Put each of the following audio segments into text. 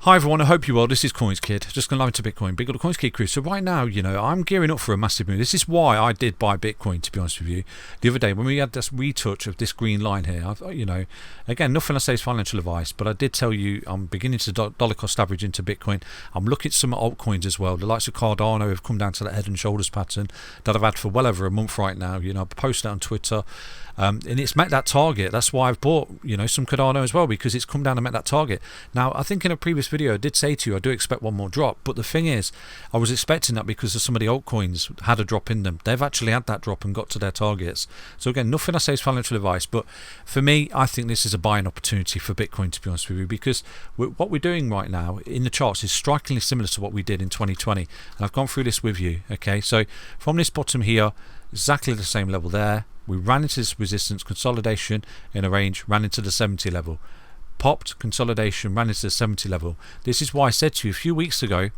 Hi everyone, I hope you're well. This is CoinsKid, just going to live into Bitcoin, big old CoinsKid crew. So right now, I'm gearing up for a massive move. This is why I did buy Bitcoin, to be honest with you. The other day when we had this retouch of this green line here, again, nothing I say is financial advice, but I did tell you I'm beginning to dollar cost average into Bitcoin. I'm looking at some altcoins as well. The likes of Cardano have come down to that head and shoulders pattern that I've had for well over a month right now. I've posted it on Twitter. And it's met that target. That's why I've bought, some Cardano as well, because it's come down and met that target. Now, I think in a previous video I did say to you I do expect one more drop, but the thing is, I was expecting that because of some of the altcoins had a drop in them. They've actually had that drop and got to their targets. So again, nothing I say is financial advice, but for me, I think this is a buying opportunity for Bitcoin, to be honest with you, because what we're doing right now in the charts is strikingly similar to what we did in 2020. And I've gone through this with you. Okay, so from this bottom here, exactly the same level there. We ran into this resistance, consolidation in a range, ran into the 70 level. Popped, consolidation, ran into the 70 level. This is why I said to you a few weeks ago,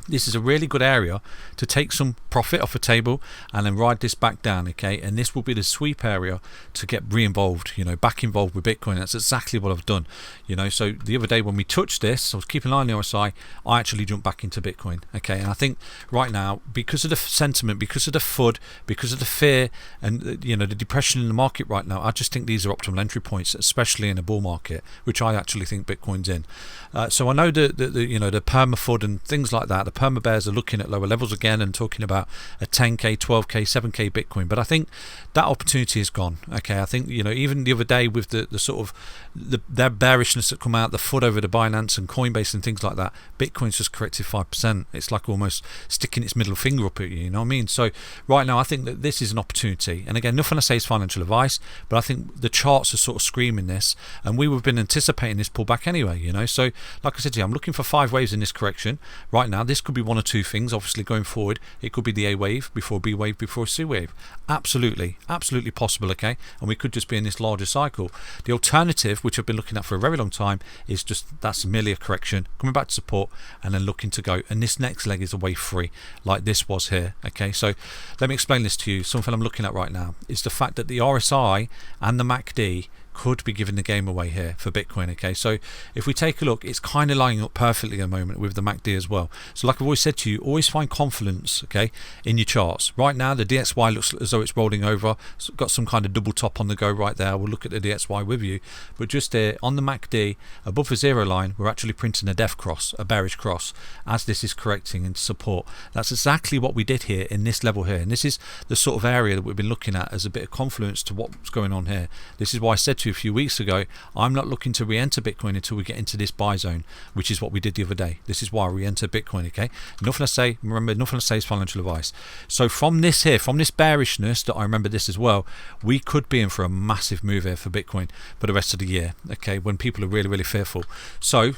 this is a really good area to take some profit off the table and then ride this back down, okay? And this will be the sweep area to get re-involved, back involved with Bitcoin. That's exactly what I've done, So the other day when we touched this, I was keeping an eye on the RSI, I actually jumped back into Bitcoin, okay? And I think right now, because of the sentiment, because of the FUD, because of the fear and, the depression in the market right now, I just think these are optimal entry points, especially in a bull market, which I actually think Bitcoin's in. So I know the perma FUD and things like that, the perma bears are looking at lower levels again and talking about a 10k, 12k, 7k Bitcoin, but I think that opportunity is gone. Okay, I think even the other day with the sort of their bearishness that come out, the FUD over the Binance and Coinbase and things like that, Bitcoin's just corrected 5%. It's like almost sticking its middle finger up at you. You know what I mean? So right now, I think that this is an opportunity. And again, nothing I say is financial advice, but I think the charts are sort of screaming this, and we have been anticipating this pullback anyway. So like I said to you, I'm looking for 5 waves in this correction right now. This could be one or two things. Obviously, going forward, it could be the A wave before B wave before C wave. Absolutely possible. Okay, and we could just be in this larger cycle. The alternative, which I've been looking at for a very long time, is just that's merely a correction coming back to support and then looking to go. And this next leg is a wave 3, like this was here. Okay, so let me explain this to you. Something I'm looking at right now is the fact that the RSI and the MACD could be giving the game away here for Bitcoin. Okay, so if we take a look, it's kind of lining up perfectly at the moment with the MACD as well. So like I've always said to you, always find confidence, okay, in your charts. Right now the DXY looks as though it's rolling over. It's got some kind of double top on the go right there. We'll look at the DXY with you, but just there on the MACD above the 0 line, we're actually printing a death cross, a bearish cross, as this is correcting into support. That's exactly what we did here in this level here, and this is the sort of area that we've been looking at as a bit of confluence to what's going on here. This is why I said to you a few weeks ago, I'm not looking to re-enter Bitcoin until we get into this buy zone, which is what we did the other day. This is why I re-enter Bitcoin. Okay, nothing I say, remember, nothing I say is financial advice. So from this here, from this bearishness, that I remember this as well, we could be in for a massive move here for Bitcoin for the rest of the year, okay, when people are really fearful. So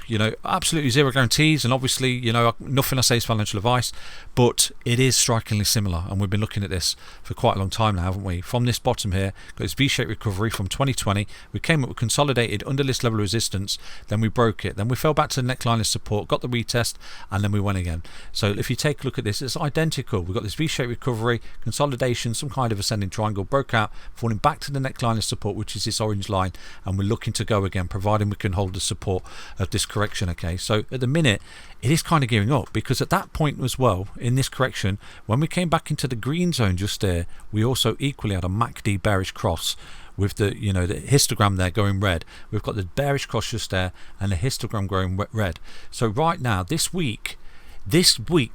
absolutely zero guarantees, and obviously nothing I say is financial advice, but it is strikingly similar, and we've been looking at this for quite a long time now, haven't we? From this bottom here, got this V-shaped recovery from 2020. We came up with consolidated under this level of resistance, then we broke it, then we fell back to the neckline of support, got the retest, and then we went again. So if you take a look at this, it's identical. We've got this V-shaped recovery, consolidation, some kind of ascending triangle, broke out, falling back to the neckline of support, which is this orange line, and we're looking to go again, providing we can hold the support of this correction. Okay, so at the minute it is kind of gearing up, because at that point as well in this correction, when we came back into the green zone just there, we also equally had a MACD bearish cross with the the histogram there going red. We've got the bearish cross just there and the histogram going red. So right now, this week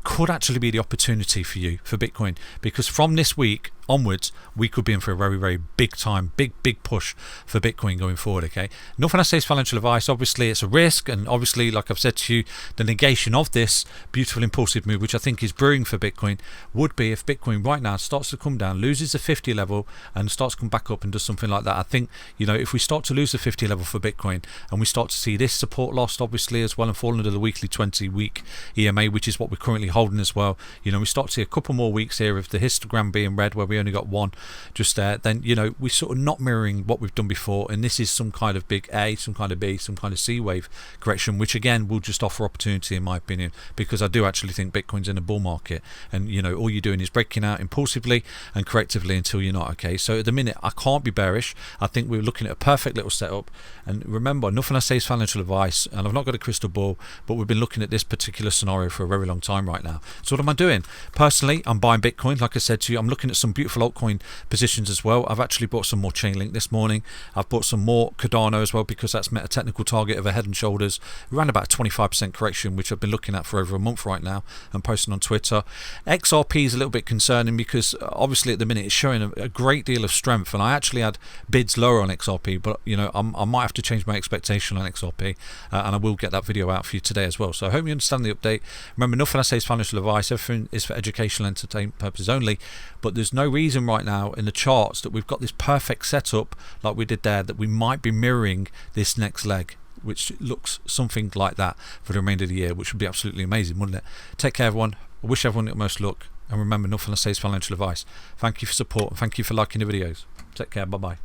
could actually be the opportunity for you for Bitcoin, because from this week onwards, we could be in for a very big time, big push for Bitcoin going forward. Okay, nothing I say is financial advice. Obviously it's a risk, and obviously, like I've said to you, the negation of this beautiful impulsive move, which I think is brewing for Bitcoin, would be if Bitcoin right now starts to come down, loses the 50 level and starts to come back up and does something like that. I think if we start to lose the 50 level for Bitcoin and we start to see this support lost obviously as well and fall under the weekly 20-week EMA, which is what we're currently holding as well, we start to see a couple more weeks here of the histogram being red, where we we only got one just there, then you know we're sort of not mirroring what we've done before, and this is some kind of big A, some kind of B, some kind of C wave correction, which again will just offer opportunity in my opinion, because I do actually think Bitcoin's in a bull market, and you know all you're doing is breaking out impulsively and correctively until you're not. Okay, so at the minute I can't be bearish. I think we're looking at a perfect little setup, and remember, nothing I say is financial advice, and I've not got a crystal ball, but we've been looking at this particular scenario for a very long time right now. So what am I doing? Personally, I'm buying Bitcoin. Like I said to you, I'm looking at some beautiful altcoin positions as well. I've actually bought some more Chainlink this morning. I've bought some more Cardano as well, because that's met a technical target of a head and shoulders around about a 25% correction, which I've been looking at for over a month right now and posting on Twitter. XRP is a little bit concerning, because obviously at the minute it's showing a great deal of strength, and I actually had bids lower on XRP, but you know I might have to change my expectation on XRP, and I will get that video out for you today as well. So I hope you understand the update. Remember, nothing I say is financial advice. Everything is for educational entertainment purposes only, but there's no reason right now in the charts that we've got this perfect setup like we did there that we might be mirroring this next leg, which looks something like that for the remainder of the year, which would be absolutely amazing, wouldn't it? Take care, everyone. I wish everyone the most luck, and remember, nothing I say is financial advice. Thank you for support, and thank you for liking the videos. Take care. Bye bye.